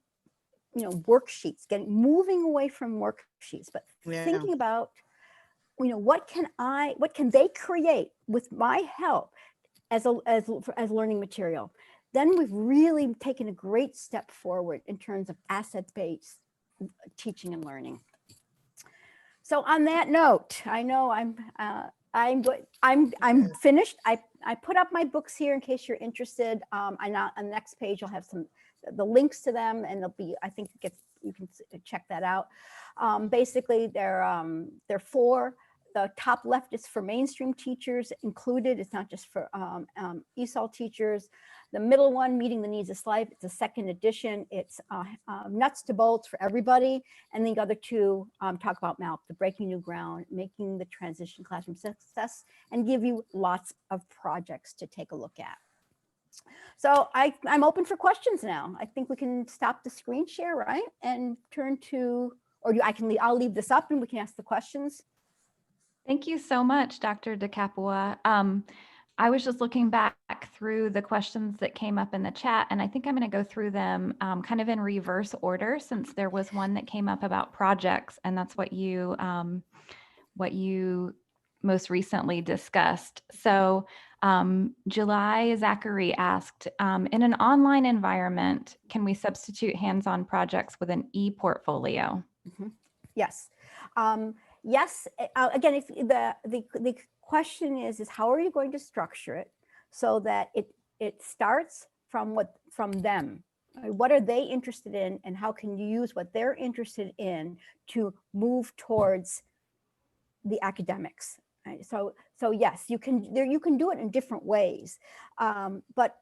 A: worksheets, moving away from worksheets, but thinking about what can they create with my help as learning material, then we've really taken a great step forward in terms of asset-based teaching and learning. So on that note, I know I'm finished. I put up my books here in case you're interested. On the next page, you'll have the links to them, and they'll be, I think you can check that out. Basically, they're 4 the top left is for mainstream teachers included. It's not just for ESOL teachers. The middle one, Meeting the Needs of SLIFE, it's a second edition. It's nuts to bolts for everybody. And the other two talk about MALP, the Breaking New Ground, Making the Transition Classroom Success, and give you lots of projects to take a look at. So I'm open for questions now. I think we can stop the screen share, right? And turn to, or I'll leave this up and we can ask the questions.
C: Thank you so much, Dr. DeCapua. I was just looking back through the questions that came up in the chat, and I think I'm going to go through them kind of in reverse order, since there was one that came up about projects, and that's what you most recently discussed. So July Zachary asked, in an online environment, can we substitute hands-on projects with an e-portfolio?
A: Mm-hmm. Yes. Yes. Again, if the question is how are you going to structure it so that it starts from them? What are they interested in, and how can you use what they're interested in to move towards the academics? Right? So yes, you can do it in different ways, but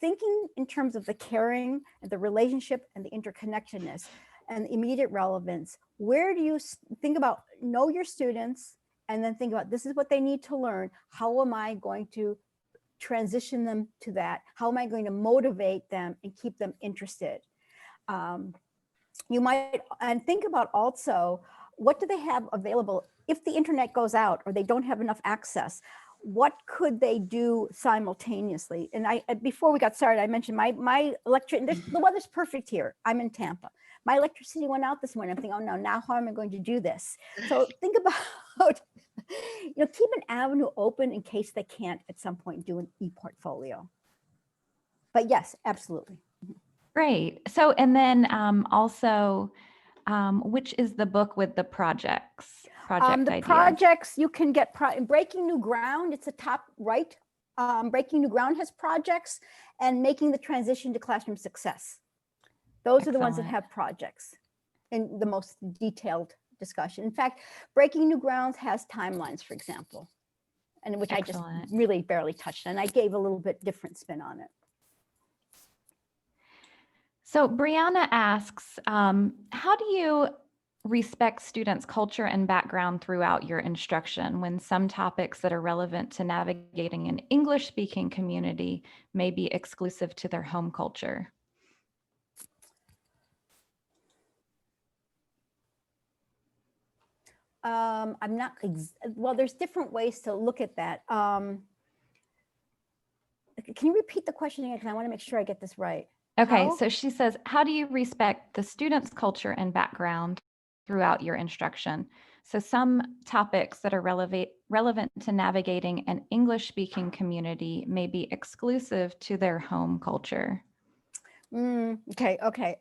A: thinking in terms of the caring and the relationship and the interconnectedness and the immediate relevance, where do you think about, know your students, and then think about, this is what they need to learn. How am I going to transition them to that? How am I going to motivate them and keep them interested? You might, and think about also, what do they have available if the internet goes out or they don't have enough access? What could they do simultaneously? And before we got started, I mentioned my electricity, the weather's perfect here. I'm in Tampa. My electricity went out this morning. I'm thinking, oh no, now how am I going to do this? So think about, keep an avenue open in case they can't at some point do an e-portfolio. But yes, absolutely.
C: Great. So, and then also, which is the book with the projects?
A: The
C: ideas?
A: Projects you can get, Breaking New Ground, it's a top right. Breaking New Ground has projects, and Making the Transition to Classroom Success. Those are the ones that have projects in the most detailed discussion. In fact, Breaking New Ground has timelines, for example, and which I just really barely touched, and I gave a little bit different spin on it.
C: So Brianna asks, how do you respect students' culture and background throughout your instruction when some topics that are relevant to navigating an English-speaking community may be exclusive to their home culture?
A: I'm not, well, there's different ways to look at that. Can you repeat the question again? Because I want to make sure I get this right.
C: Okay, so she says, how do you respect the student's culture and background throughout your instruction? So some topics that are relevant to navigating an English-speaking community may be exclusive to their home culture.
A: Okay.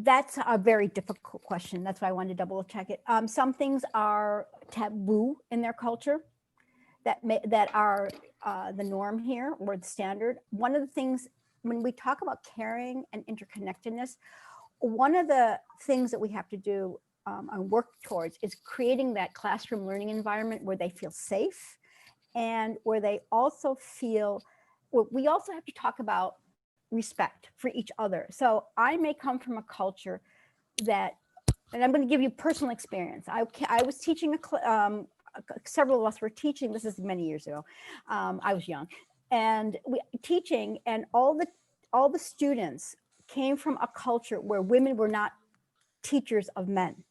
A: That's a very difficult question. That's why I wanted to double check it. Some things are taboo in their culture that are the norm here, or the standard. One of the things, when we talk about caring and interconnectedness, one of the things that we have to do and work towards is creating that classroom learning environment where they feel safe, and where they also feel, we also have to talk about respect for each other. So I may come from a culture that, and I'm going to give you personal experience. I was teaching several of us were teaching, this is many years ago. I was young, and teaching, and all the students came from a culture where women were not teachers of men.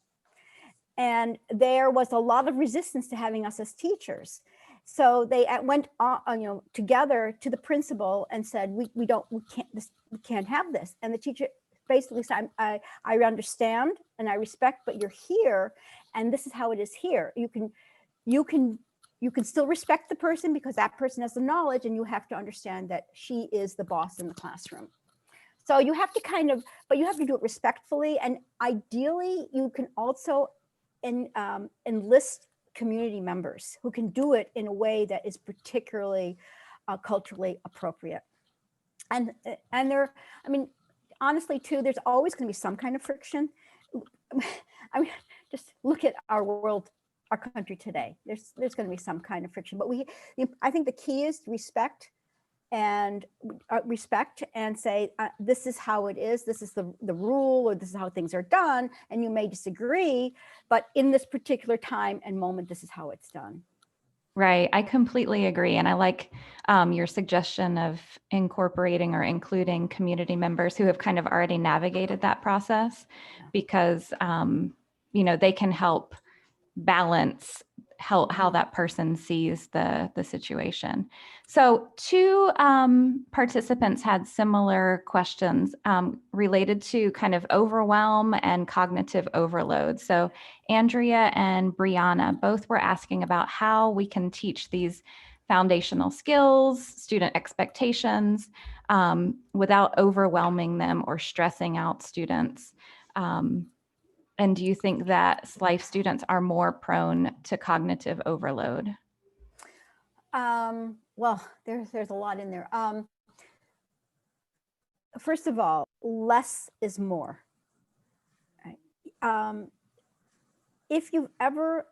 A: And there was a lot of resistance to having us as teachers. So they went together to the principal and said, we can't have this. And the teacher basically said, I understand and I respect, but you're here, and this is how it is here. You can still respect the person because that person has the knowledge, and you have to understand that she is the boss in the classroom. So you have to but you have to do it respectfully. And ideally, you can also enlist community members who can do it in a way that is particularly culturally appropriate. And there, I mean, honestly too, there's always going to be some kind of friction. I mean, just look at our world, our country today. There's going to be some kind of friction, but I think the key is respect and say, this is how it is. This is the rule, or this is how things are done. And you may disagree, but in this particular time and moment, this is how it's done.
C: Right. I completely agree. And I like your suggestion of incorporating or including community members who have kind of already navigated that process, because, they can help balance how that person sees the situation. So two participants had similar questions related to kind of overwhelm and cognitive overload. So Andrea and Brianna both were asking about how we can teach these foundational skills, student expectations, without overwhelming them or stressing out students. And do you think that SLIFE students are more prone to cognitive overload?
A: Well, there's a lot in there. First of all, less is more. Right? If you've ever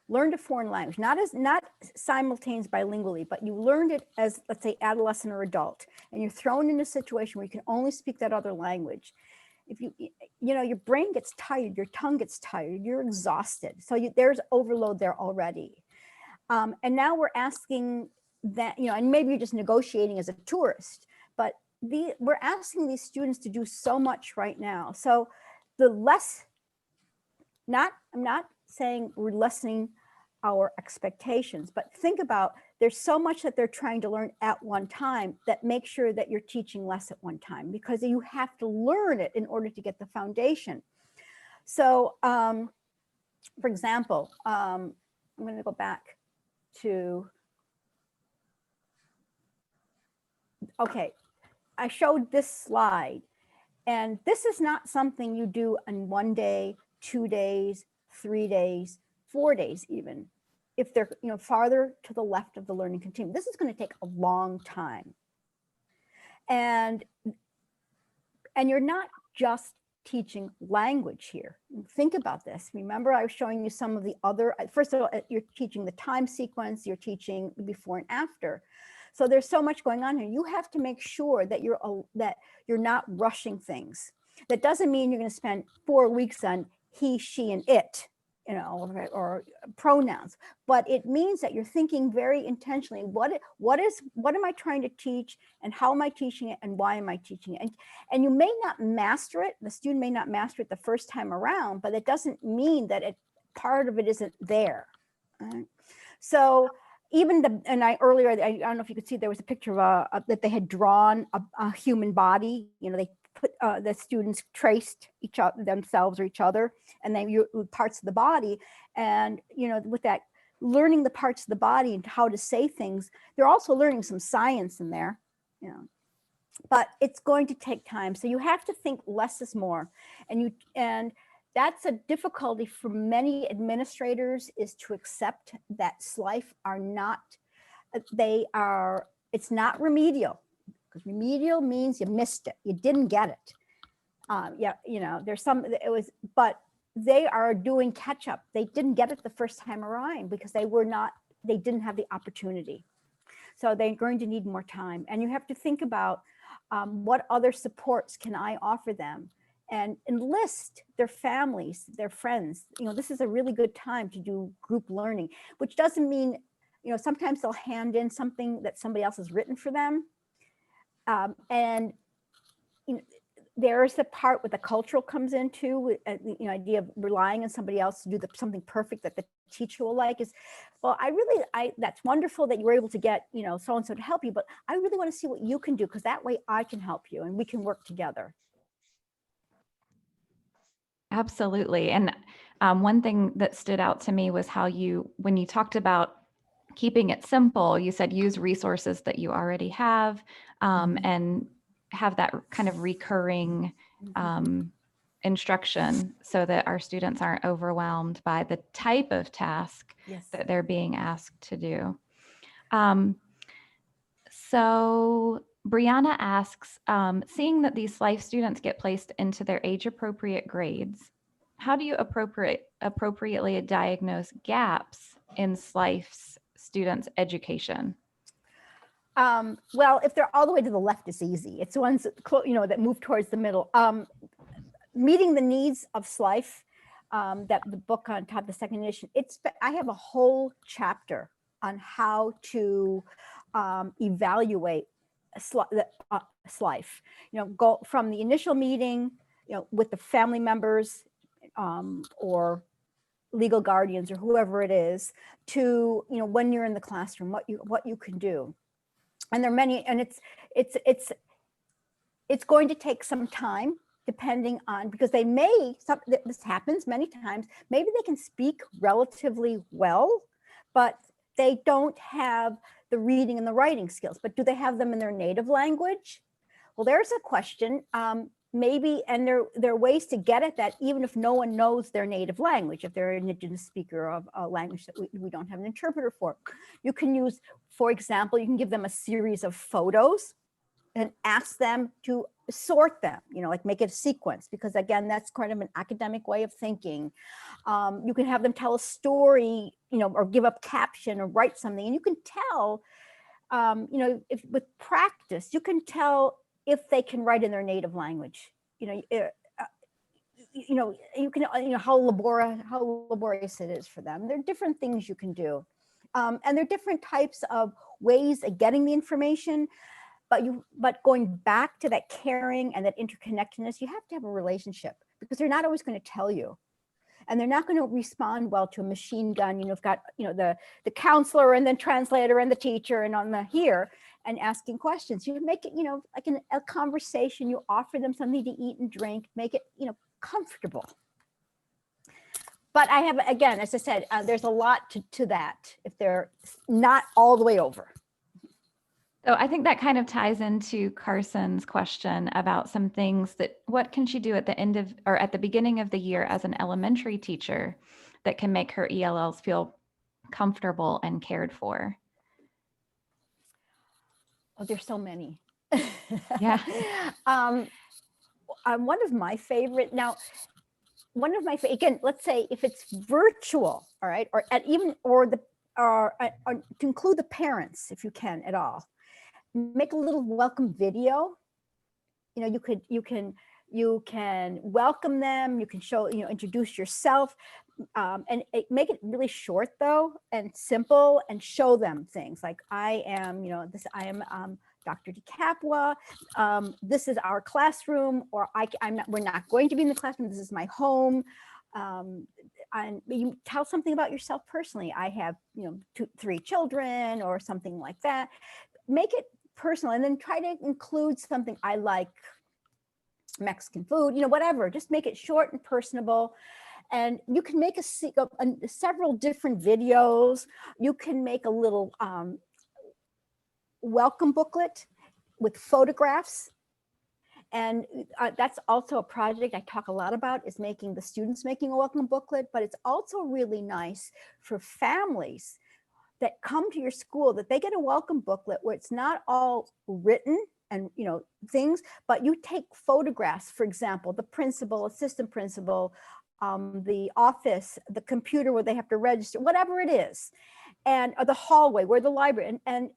A: learned a foreign language, not simultaneous bilingually, but you learned it as, let's say, adolescent or adult, and you're thrown in a situation where you can only speak that other language. If your brain gets tired, your tongue gets tired, you're exhausted. So there's overload there already. And now we're asking that, and maybe you're just negotiating as a tourist, but we're asking these students to do so much right now. So I'm not saying we're lessening our expectations, but think about, there's so much that they're trying to learn at one time, that make sure that you're teaching less at one time, because you have to learn it in order to get the foundation. So for example, I'm going to go back to, okay, I showed this slide, and this is not something you do in 1 day, 2 days, 3 days, 4 days even. If they're farther to the left of the learning continuum, this is going to take a long time. And you're not just teaching language here. Think about this. Remember, I was showing you some of the other, first of all, you're teaching the time sequence, you're teaching before and after. So there's so much going on here. You have to make sure that you're not rushing things. That doesn't mean you're going to spend 4 weeks on he, she, and it, or pronouns, but it means that you're thinking very intentionally, what am I trying to teach, and how am I teaching it, and why am I teaching it? And you may not master it, the student may not master it the first time around, but it doesn't mean that part of it isn't there. Right? So even earlier, I don't know if you could see, there was a picture of that they had drawn a human body. They put the students traced themselves or each other, and then parts of the body, and with that, learning the parts of the body and how to say things, they're also learning some science in there, but it's going to take time. So you have to think less is more, and that's a difficulty for many administrators, is to accept that SLIFE it's not remedial, because remedial means you missed it, you didn't get it. But they are doing catch up. They didn't get it the first time around because they didn't have the opportunity. So they're going to need more time. And you have to think about what other supports can I offer them, and enlist their families, their friends. This is a really good time to do group learning, which doesn't mean, sometimes they'll hand in something that somebody else has written for them. And there's the part where the cultural comes into, the idea of relying on somebody else to do something perfect that the teacher will like. Is, well, that's wonderful that you were able to get, so-and-so to help you, but I really want to see what you can do, because that way I can help you and we can work together.
C: Absolutely. And one thing that stood out to me was how when you talked about keeping it simple, you said use resources that you already have, and have that kind of recurring instruction, so that our students aren't overwhelmed by the type of task that they're being asked to do. So Brianna asks, seeing that these SLIFE students get placed into their age-appropriate grades, how do you appropriately diagnose gaps in SLIFE's students' education?
A: Well, if they're all the way to the left, it's easy. It's the ones that, that move towards the middle. Meeting the needs of SLIFE, that the book on top, the second edition, I have a whole chapter on how to evaluate SLIFE. Go from the initial meeting, with the family members or legal guardians or whoever it is, to when you're in the classroom, what you can do. And there are many, and it's going to take some time, depending on, because this happens many times, maybe they can speak relatively well, but they don't have the reading and the writing skills. But do they have them in their native language? Well, there's a question. Maybe, and there are ways to get at that, even if no one knows their native language, if they're an indigenous speaker of a language that we don't have an interpreter for. You can use, for example, you can give them a series of photos and ask them to sort them, like make it a sequence, because again, that's kind of an academic way of thinking. You can have them tell a story, or give a caption or write something, and you can tell, if with practice, you can tell if they can write in their native language. You can, how laborious it is for them. There are different things you can do, and there are different types of ways of getting the information. But going back to that caring and that interconnectedness, you have to have a relationship, because they're not always going to tell you, and they're not going to respond well to a machine gun. You've got the counselor and then translator and the teacher and on the here and asking questions. You make it like a conversation. You offer them something to eat and drink, make it comfortable. But I have, again, as I said, there's a lot to that if they're not all the way over.
C: So I think that kind of ties into Carson's question about some things what can she do at the end of, or at the beginning of the year as an elementary teacher that can make her ELLs feel comfortable and cared for?
A: Oh, there's so many.
C: Yeah.
A: One of my favorite, again, let's say if it's virtual, all right, or to include the parents, if you can at all. Make a little welcome video. You can welcome them. You can show, introduce yourself, and make it really short though and simple, and show them things like, I am, Dr. DeCapua. This is our classroom, or we're not going to be in the classroom. This is my home. And you tell something about yourself personally. I have, 3 children or something like that. Make it personal, and then try to include something. I like Mexican food, whatever. Just make it short and personable. And you can make several different videos. You can make a little welcome booklet with photographs. And that's also a project I talk a lot about, is making the students making a welcome booklet. But it's also really nice for families that come to your school, that they get a welcome booklet where it's not all written and things, but you take photographs, for example, the principal, assistant principal, the office, the computer where they have to register, whatever it is, and the hallway, where the library, and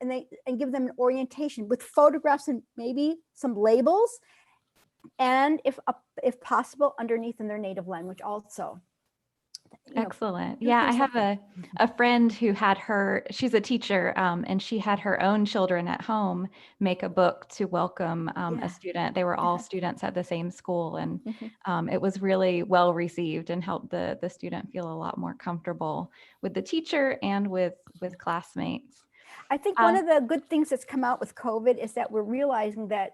A: give them an orientation with photographs and maybe some labels, and if possible, underneath in their native language also.
C: Excellent. Yeah, I have a friend who she's a teacher, and she had her own children at home make a book to welcome a student. They were all students at the same school, and it was really well received and helped the student feel a lot more comfortable with the teacher and with classmates.
A: I think one of the good things that's come out with COVID is that we're realizing that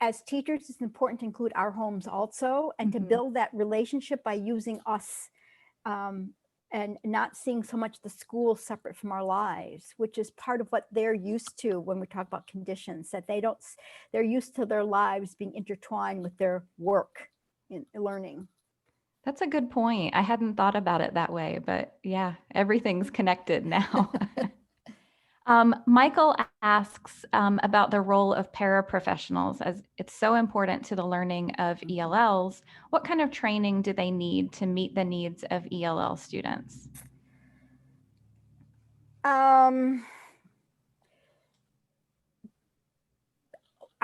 A: as teachers, it's important to include our homes also, and to build that relationship by using us. And not seeing so much the school separate from our lives, which is part of what they're used to when we talk about conditions, that they're used to their lives being intertwined with their work in learning.
C: That's a good point. I hadn't thought about it that way, but yeah, everything's connected now. Michael asks about the role of paraprofessionals, as it's so important to the learning of ELLs. What kind of training do they need to meet the needs of ELL students?
A: I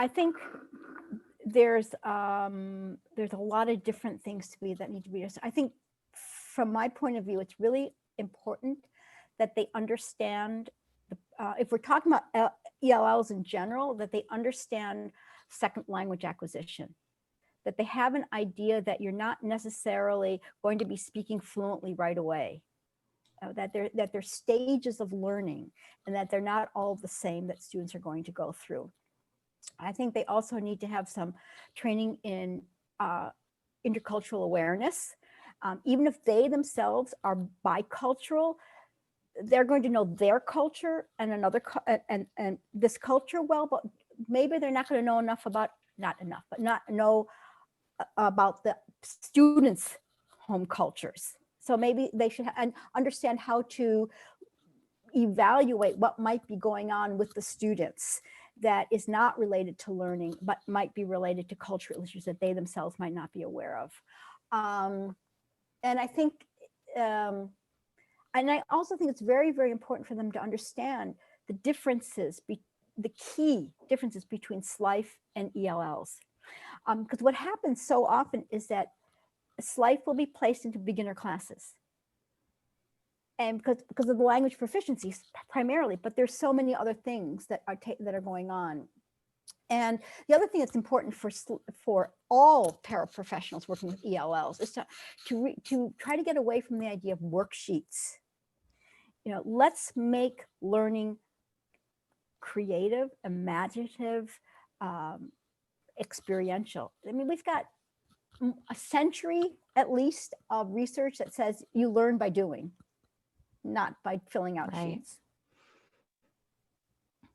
A: think there's a lot of different things that need to be. I think from my point of view, it's really important that they understand, if we're talking about ELLs in general, that they understand second language acquisition, that they have an idea that you're not necessarily going to be speaking fluently right away, that they're stages of learning, and that they're not all the same that students are going to go through. I think they also need to have some training in intercultural awareness. Even if they themselves are bicultural, they're going to know their culture and and this culture well, but maybe they're not going to know enough about, not know about the students' home cultures. So maybe they should understand how to evaluate what might be going on with the students that is not related to learning, but might be related to cultural issues that they themselves might not be aware of. And I think, and I also think it's very, very important for them to understand the differences, the key differences between SLIFE and ELLs. Because what happens so often is that SLIFE will be placed into beginner classes. And because of the language proficiencies primarily, but there's so many other things that are going on. And the other thing that's important for all paraprofessionals working with ELLs is to try to get away from the idea of worksheets. You know, let's make learning creative, imaginative, experiential. I mean, we've got a century at least of research that says you learn by doing, not by filling out sheets.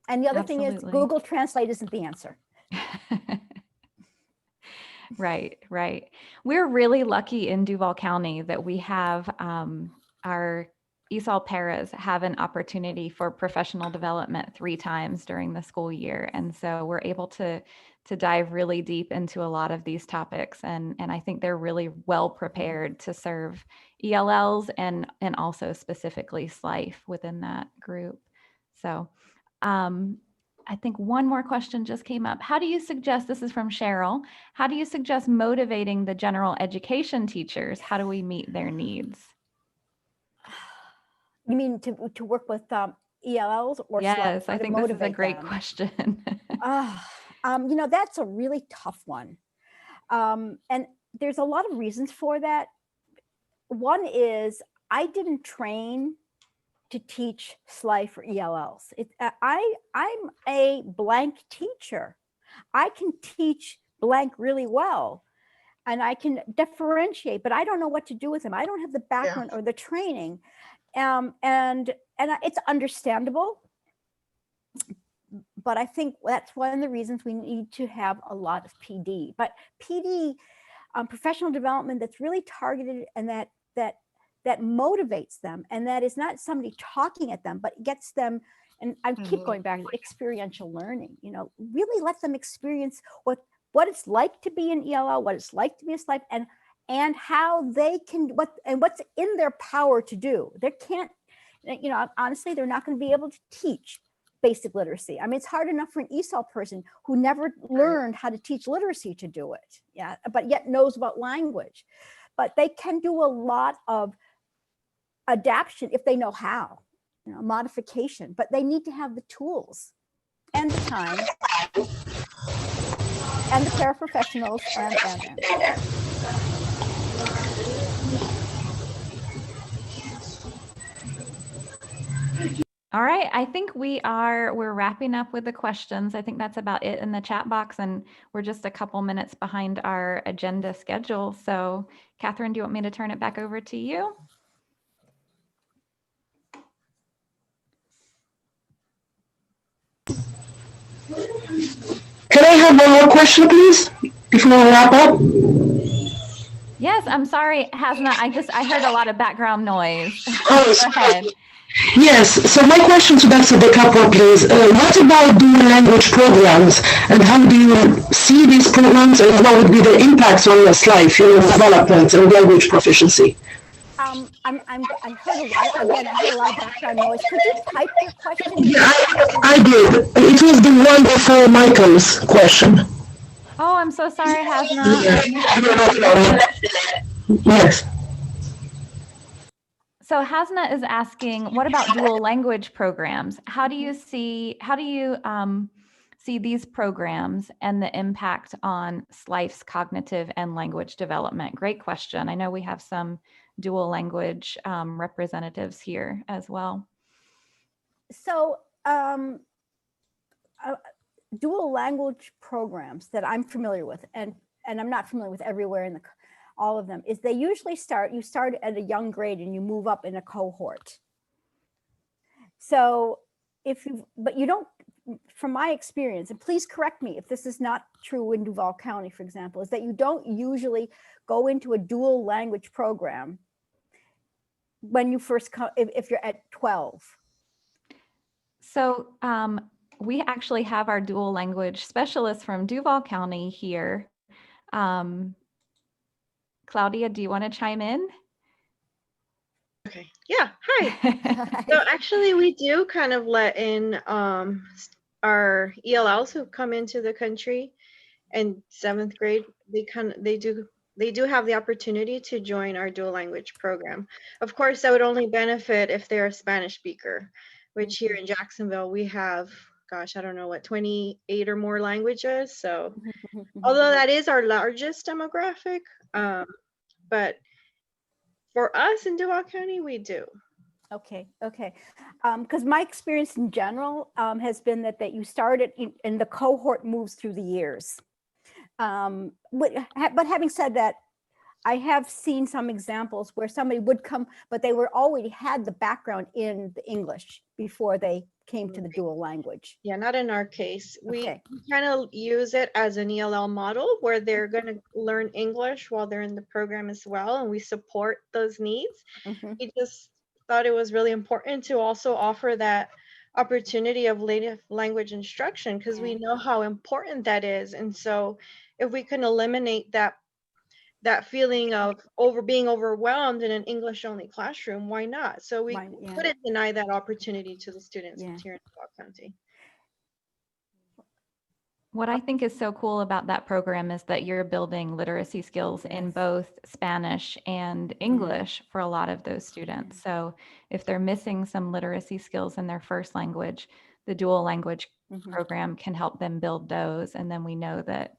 A: And the other thing is Google Translate isn't the answer.
C: Right. We're really lucky in Duval County that we have our ESOL paras have an opportunity for professional development 3 times during the school year. And so we're able to dive really deep into a lot of these topics. And I think they're really well prepared to serve ELLs and also specifically SLIFE within that group. So I think one more question just came up. How do you suggest, this is from Cheryl, how do you suggest motivating the general education teachers? How do we meet their needs?
A: You mean to work with ELLs or
C: yes,
A: SLIFE?
C: I think this is a great question.
A: You know, that's a really tough one. And there's a lot of reasons for that. One is I didn't train to teach SLIFE or ELLs. I'm a blank teacher. I can teach blank really well and I can differentiate, but I don't know what to do with them. I don't have the background or the training. And it's understandable, but I think that's one of the reasons we need to have a lot of PD. But PD, professional development that's really targeted and that motivates them, and that is not somebody talking at them, but gets them. And I keep going back to experiential learning. You know, really let them experience what it's like to be an ELL, what it's like to be a SLIFE, and how they can what's in their power to do. They can't, you know, honestly, they're not going to be able to teach basic literacy. I mean, it's hard enough for an ESOL person who never learned how to teach literacy to do it, but yet knows about language. But they can do a lot of adaptation if they know how, you know, modification, but they need to have the tools and the time and the paraprofessionals and.
C: All right, I think we're wrapping up with the questions. I think that's about it in the chat box, and we're just a couple minutes behind our agenda schedule. So Catherine, do you want me to turn it back over to you?
D: Can I have one more question, please, before we wrap up?
C: Yes, I'm sorry, Hasna. I heard a lot of background noise.
D: Oh,
C: Go ahead.
D: yes. So my question to Dr. DeCapua, please. What about dual language programs, and how do you see these programs, and what would be the impact on the SLIFE, development and language proficiency?
A: I heard a lot, again, I heard a lot of background noise. Could you type your question?
D: I did. It was the one before Michael's question.
C: Oh, I'm so sorry, Hasna.
D: Yes.
C: So Hasna is asking, what about dual language programs? How do you see these programs and the impact on SLIFE's cognitive and language development? Great question. I know we have some dual language representatives here as well.
A: So dual language programs that I'm familiar with, and I'm not familiar with everywhere in all of them, is they usually you start at a young grade and you move up in a cohort. So but you don't, from my experience, and please correct me if this is not true in Duval County, for example, is that you don't usually go into a dual language program when you first come, if you're at 12.
C: So we actually have our dual language specialist from Duval County here. Claudia, do you want to chime in?
E: Okay. Yeah. Hi. So actually, we do kind of let in our ELLs who come into the country in 7th grade. They do have the opportunity to join our dual language program. Of course, that would only benefit if they're a Spanish speaker, which here in Jacksonville we have, gosh, I don't know what, 28 or more languages. So although that is our largest demographic, but for us in Duval County, we do.
A: Okay. Because my experience in general has been that you started and the cohort moves through the years. But having said that, I have seen some examples where somebody would come, but they already had the background in the English before they came to the dual language.
E: Yeah, not in our case. We
A: Okay.
E: kind of use it as an ELL model where they're going to learn English while they're in the program as well, and we support those needs. We just thought it was really important to also offer that opportunity of native language instruction because we know how important that is. And so if we can eliminate that feeling of being overwhelmed in an English only classroom, why not? So we couldn't deny that opportunity to the students here in Duval County.
C: What I think is so cool about that program is that you're building literacy skills in both Spanish and English for a lot of those students. So if they're missing some literacy skills in their first language, the dual language program can help them build those. And then we know that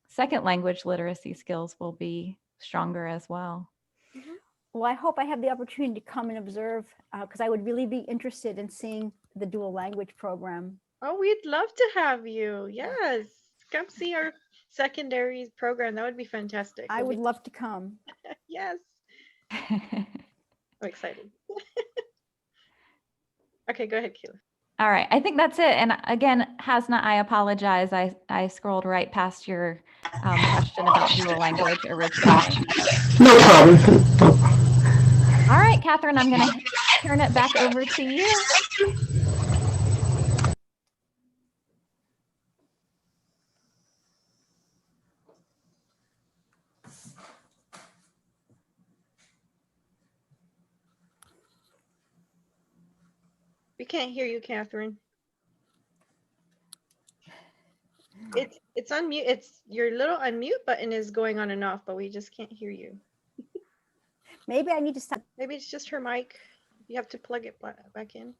C: second language literacy skills will be stronger as well.
A: Well, I hope I have the opportunity to come and observe because I would really be interested in seeing the dual language program.
E: Oh, we'd love to have you. Yes. Come see our secondary program. That would be fantastic.
A: I would love to come.
E: Yes. I'm excited. Okay, go ahead, Keila.
C: All right, I think that's it. And again, Hasna, I apologize. I scrolled right past your question about dual language originally.
D: No problem.
C: All right, Catherine, I'm going to turn it back over to you.
E: We can't hear you, Catherine. It's unmute. It's your little unmute button is going on and off, but we just can't hear you.
A: Maybe I need to stop.
E: Maybe it's just her mic. You have to plug it back in.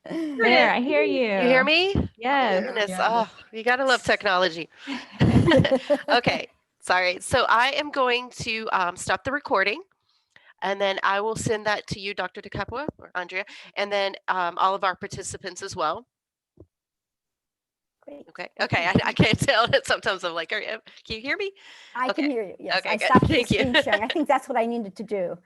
C: There, I hear you.
F: You hear me?
C: Yes.
F: Goodness, oh, you gotta love technology. Okay, sorry. So I am going to stop the recording, and then I will send that to you, Dr. DeCapua or Andrea, and then all of our participants as well.
A: Great.
F: Okay. I can't tell. Sometimes I'm like, can you hear me?
A: I can hear you. Yes.
F: Okay,
A: I
F: good.
A: stopped the
F: Thank you.
A: screen sharing. I think that's what I needed to do.